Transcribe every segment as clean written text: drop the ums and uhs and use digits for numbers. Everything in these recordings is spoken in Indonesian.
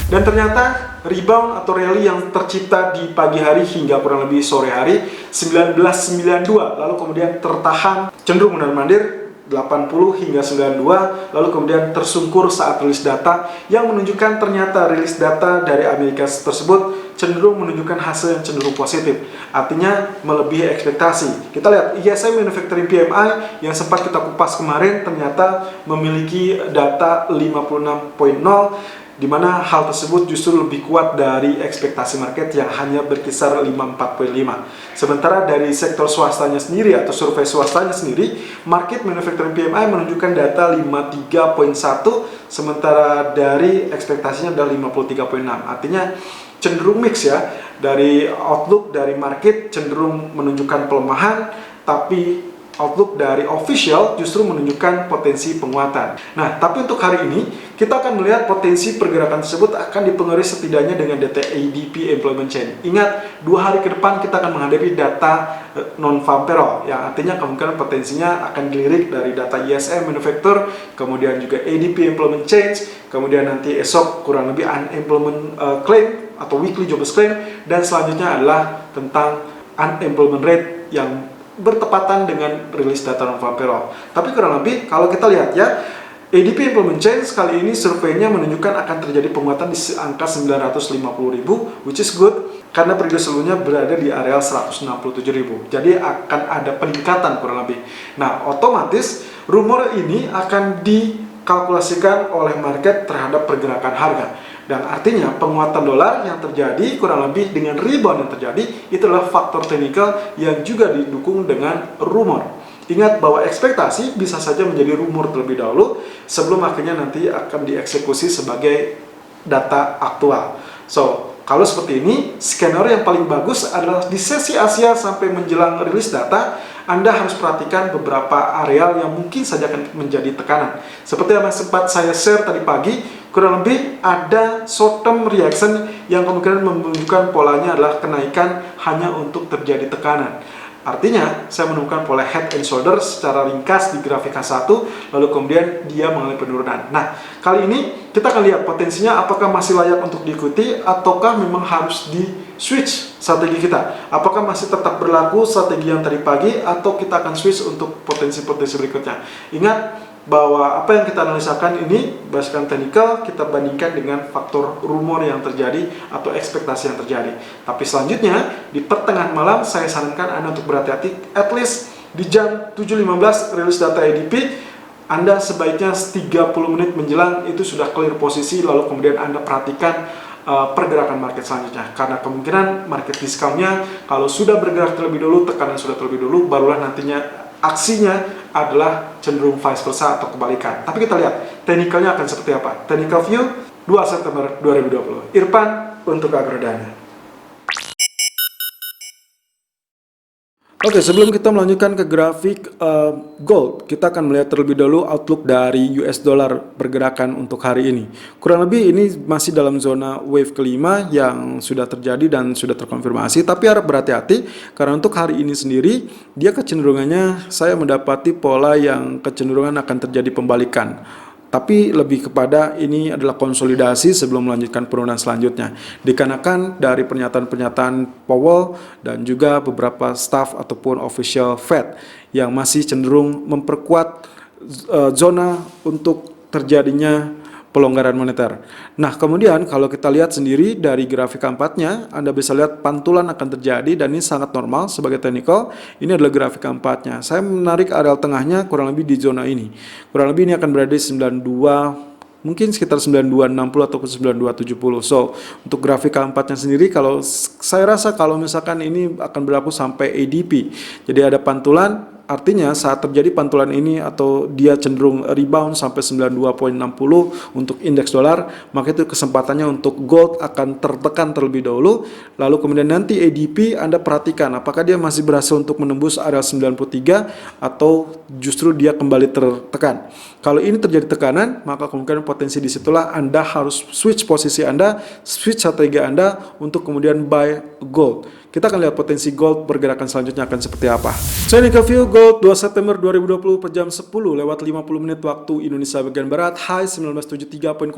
Dan ternyata rebound atau rally yang tercipta di pagi hari hingga kurang lebih sore hari 1992, lalu kemudian tertahan cenderung mondar-mandir 80 hingga 92, lalu kemudian tersungkur saat rilis data yang menunjukkan ternyata rilis data dari Amerika tersebut cenderung menunjukkan hasil yang cenderung positif, artinya melebihi ekspektasi. Kita lihat ISM Manufacturing PMI yang sempat kita kupas kemarin ternyata memiliki data 56.0, di mana hal tersebut justru lebih kuat dari ekspektasi market yang hanya berkisar 54.5. Sementara dari sektor swastanya sendiri atau survei swastanya sendiri, market manufacturing PMI menunjukkan data 53.1, sementara dari ekspektasinya adalah 53.6. Artinya cenderung mix ya, dari outlook dari market cenderung menunjukkan pelemahan, tapi outlook dari official justru menunjukkan potensi penguatan. Nah, tapi untuk hari ini kita akan melihat potensi pergerakan tersebut akan dipengaruhi setidaknya dengan data ADP Employment Change. Ingat, 2 hari ke depan kita akan menghadapi data non-farm payroll, yang artinya kemungkinan potensinya akan dilirik dari data ISM Manufacture, kemudian juga ADP Employment Change, kemudian nanti esok kurang lebih unemployment claim atau weekly jobless claim, dan selanjutnya adalah tentang unemployment rate yang bertepatan dengan rilis data non-farm payroll. Tapi kurang lebih kalau kita lihat ya, ADP Employment Change kali ini surveinya menunjukkan akan terjadi penguatan di angka 950.000, which is good karena periode sebelumnya berada di area 167.000. Jadi akan ada peningkatan kurang lebih. Nah, otomatis rumor ini akan dikalkulasikan oleh market terhadap pergerakan harga. Dan artinya penguatan dolar yang terjadi kurang lebih dengan rebound yang terjadi itu adalah faktor teknikal yang juga didukung dengan rumor. Ingat bahwa ekspektasi bisa saja menjadi rumor terlebih dahulu sebelum akhirnya nanti akan dieksekusi sebagai data aktual. So, kalau seperti ini, skenario yang paling bagus adalah di sesi Asia sampai menjelang rilis data, Anda harus perhatikan beberapa areal yang mungkin saja akan menjadi tekanan. Seperti yang sempat saya share tadi pagi, kurang lebih ada short term reaction yang kemungkinan menunjukkan polanya adalah kenaikan hanya untuk terjadi tekanan. Artinya, saya menemukan pola head and shoulder secara ringkas di grafik H1, lalu kemudian dia mengalami penurunan. Nah, kali ini kita akan lihat potensinya apakah masih layak untuk diikuti, ataukah memang harus di switch strategi kita. Apakah masih tetap berlaku strategi yang tadi pagi, atau kita akan switch untuk potensi-potensi berikutnya. Ingat bahwa apa yang kita analisakan ini berdasarkan teknikal, kita bandingkan dengan faktor rumor yang terjadi atau ekspektasi yang terjadi. Tapi selanjutnya di pertengahan malam saya sarankan Anda untuk berhati-hati, at least di jam 7.15 rilis data ADP, Anda sebaiknya 30 menit menjelang itu sudah clear posisi, lalu kemudian Anda perhatikan pergerakan market selanjutnya, karena kemungkinan market discountnya kalau sudah bergerak terlebih dulu, tekanan sudah terlebih dulu, barulah nantinya aksinya adalah cenderung vice versa atau kebalikan. Tapi kita lihat teknikalnya akan seperti apa. Technical view 2 September 2020. Irfan untuk Agrodana. Oke, sebelum kita melanjutkan ke grafik gold, kita akan melihat terlebih dahulu outlook dari US dollar pergerakan untuk hari ini. Kurang lebih ini masih dalam zona wave kelima yang sudah terjadi dan sudah terkonfirmasi, tapi harap berhati-hati karena untuk hari ini sendiri dia kecenderungannya saya mendapati pola yang kecenderungan akan terjadi pembalikan. Tapi lebih kepada ini adalah konsolidasi sebelum melanjutkan penurunan selanjutnya. Dikarenakan dari pernyataan Powell dan juga beberapa staff ataupun official Fed yang masih cenderung memperkuat zona untuk terjadinya pelonggaran moneter. Nah, kemudian kalau kita lihat sendiri dari grafik keempatnya, Anda bisa lihat pantulan akan terjadi dan ini sangat normal sebagai technical. Ini adalah grafik keempatnya. Saya menarik areal tengahnya kurang lebih di zona ini. Kurang lebih ini akan berada di 92, mungkin sekitar 9260 ataupun 9270. So, untuk grafik keempatnya sendiri, kalau saya rasa kalau misalkan ini akan berlaku sampai ADP. Jadi ada pantulan. Artinya saat terjadi pantulan ini atau dia cenderung rebound sampai 92.60 untuk indeks dolar, maka itu kesempatannya untuk gold akan tertekan terlebih dahulu. Lalu kemudian nanti ADP Anda perhatikan apakah dia masih berhasil untuk menembus area 93 atau justru dia kembali tertekan. Kalau ini terjadi tekanan, maka kemungkinan potensi disitulah Anda harus switch posisi Anda, switch strategi Anda untuk kemudian buy gold. Kita akan lihat potensi gold pergerakan selanjutnya akan seperti apa. Technical view gold 2 September 2020 per jam 10 lewat 50 menit waktu Indonesia bagian Barat, high 1973.00,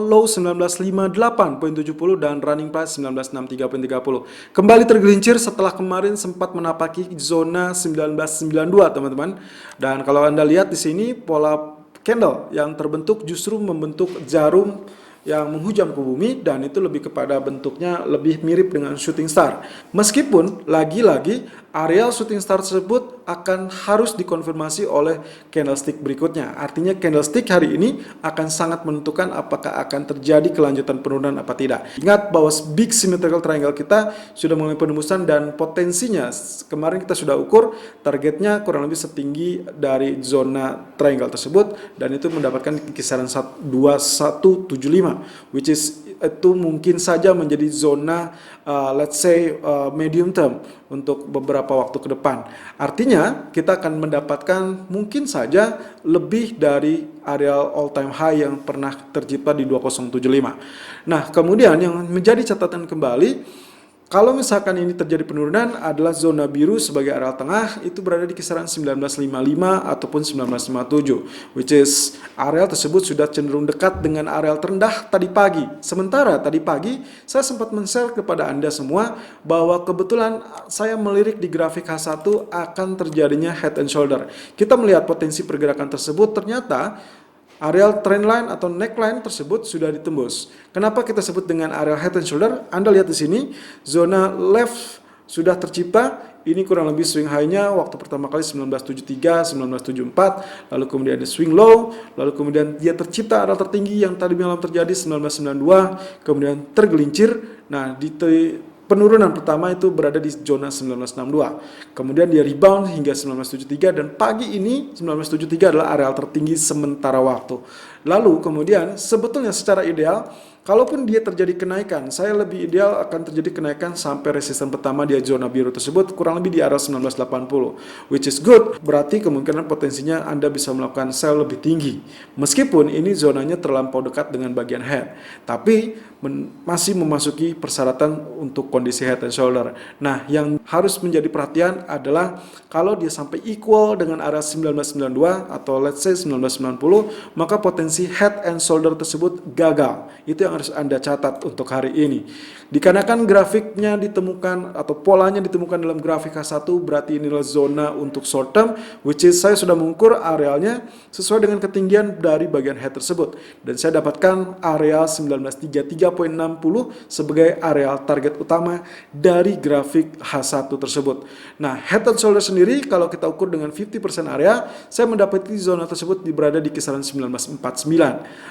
low 1958.70 dan running price 1963.30. Kembali tergelincir setelah kemarin sempat menapaki zona 1992, teman-teman. Dan kalau Anda lihat di sini pola candle yang terbentuk justru membentuk jarum yang menghujam ke bumi, dan itu lebih kepada bentuknya lebih mirip dengan shooting star. Meskipun lagi-lagi areal shooting star tersebut akan harus dikonfirmasi oleh candlestick berikutnya. Artinya candlestick hari ini akan sangat menentukan apakah akan terjadi kelanjutan penurunan apa tidak. Ingat bahwa big symmetrical triangle kita sudah mulai penembusan, dan potensinya kemarin kita sudah ukur targetnya kurang lebih setinggi dari zona triangle tersebut, dan itu mendapatkan kisaran 2175, which is itu mungkin saja menjadi zona let's say medium term untuk beberapa waktu ke depan. Artinya kita akan mendapatkan mungkin saja lebih dari areal all time high yang pernah tercipta di 2075. Nah, kemudian yang menjadi catatan kembali, kalau misalkan ini terjadi penurunan adalah zona biru sebagai areal tengah, itu berada di kisaran 1955 ataupun 1957, which is areal tersebut sudah cenderung dekat dengan areal terendah tadi pagi. Sementara tadi pagi saya sempat men-share kepada Anda semua bahwa kebetulan saya melirik di grafik H1 akan terjadinya head and shoulder. Kita melihat potensi pergerakan tersebut, ternyata areal trendline atau neckline tersebut sudah ditembus. Kenapa kita sebut dengan areal head and shoulder? Anda lihat di sini, zona left sudah tercipta. Ini kurang lebih swing high-nya waktu pertama kali 1973, 1974, lalu kemudian ada swing low, lalu kemudian dia tercipta areal tertinggi yang tadi malam terjadi 1992, kemudian tergelincir. Nah, di penurunan pertama itu berada di zona 1962. Kemudian dia rebound hingga 1973, dan pagi ini 1973 adalah areal tertinggi sementara waktu. Lalu kemudian sebetulnya secara ideal, kalaupun dia terjadi kenaikan, saya lebih ideal akan terjadi kenaikan sampai resisten pertama di zona biru tersebut kurang lebih di area 1980, which is good. Berarti kemungkinan potensinya Anda bisa melakukan sell lebih tinggi. Meskipun ini zonanya terlampau dekat dengan bagian head, tapi masih memasuki persyaratan untuk kondisi head and shoulder. Nah, yang harus menjadi perhatian adalah kalau dia sampai equal dengan area 1992 atau let's say 1990, maka potensi head and shoulder tersebut gagal. Itu yang harus Anda catat untuk hari ini. Dikarenakan grafiknya ditemukan atau polanya ditemukan dalam grafik H1, berarti inilah zona untuk short term, which is saya sudah mengukur arealnya sesuai dengan ketinggian dari bagian head tersebut, dan saya dapatkan areal 1933.60 sebagai areal target utama dari grafik H1 tersebut. Nah, head and shoulder sendiri kalau kita ukur dengan 50% area, saya mendapati zona tersebut berada di kisaran 1949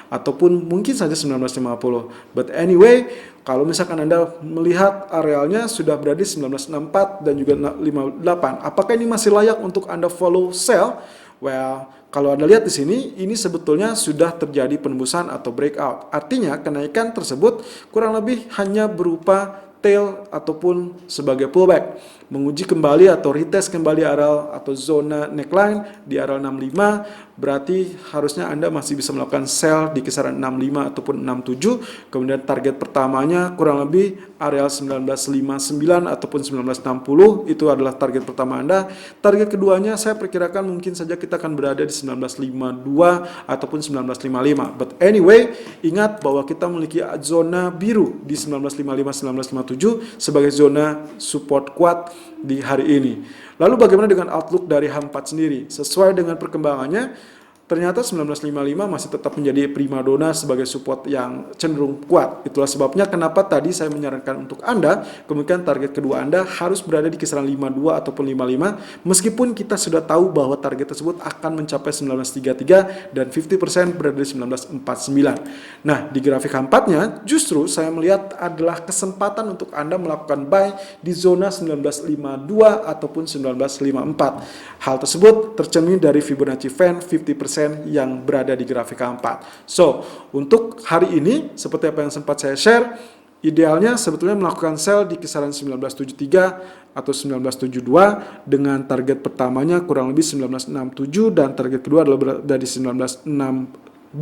ataupun mungkin saja 1950. But anyway, kalau misalkan Anda melihat arealnya sudah berada di 1964 dan juga 58, apakah ini masih layak untuk Anda follow sell? Well, kalau Anda lihat di sini, ini sebetulnya sudah terjadi penembusan atau breakout. Artinya kenaikan tersebut kurang lebih hanya berupa tail ataupun sebagai pullback, menguji kembali atau retest kembali areal atau zona neckline di areal 65. Berarti harusnya Anda masih bisa melakukan sell di kisaran 65 ataupun 67. Kemudian target pertamanya kurang lebih areal 1959 ataupun 1960, itu adalah target pertama Anda. Target keduanya saya perkirakan mungkin saja kita akan berada di 1952 ataupun 1955. But anyway, ingat bahwa kita memiliki zona biru di 1955-1957 sebagai zona support kuat di hari ini. Lalu bagaimana dengan outlook dari H4 sendiri? Sesuai dengan perkembangannya, ternyata 1955 masih tetap menjadi primadona sebagai support yang cenderung kuat. Itulah sebabnya kenapa tadi saya menyarankan untuk Anda, kemungkinan target kedua Anda harus berada di kisaran 52 ataupun 55, meskipun kita sudah tahu bahwa target tersebut akan mencapai 1933 dan 50% berada di 1949. Nah, di grafik H4-nya justru saya melihat adalah kesempatan untuk Anda melakukan buy di zona 1952 ataupun 1954. Hal tersebut tercermin dari Fibonacci Fan 50% yang berada di grafik K4. So, untuk hari ini, seperti apa yang sempat saya share, idealnya sebetulnya melakukan sell di kisaran 1973 atau 1972 dengan target pertamanya kurang lebih 1967 dan target kedua adalah berada di 1960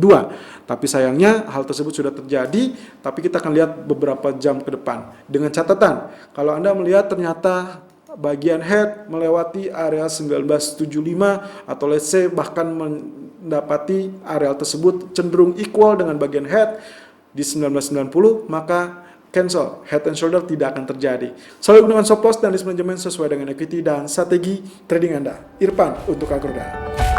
Tapi sayangnya hal tersebut sudah terjadi, tapi kita akan lihat beberapa jam ke depan. Dengan catatan, kalau Anda melihat ternyata bagian head melewati area 1975 atau let's say bahkan mendapati area tersebut cenderung equal dengan bagian head di 1990, maka cancel, head and shoulder tidak akan terjadi. Selalu gunakan stop loss dan risk management sesuai dengan equity dan strategi trading Anda. Irfan untuk Agroda.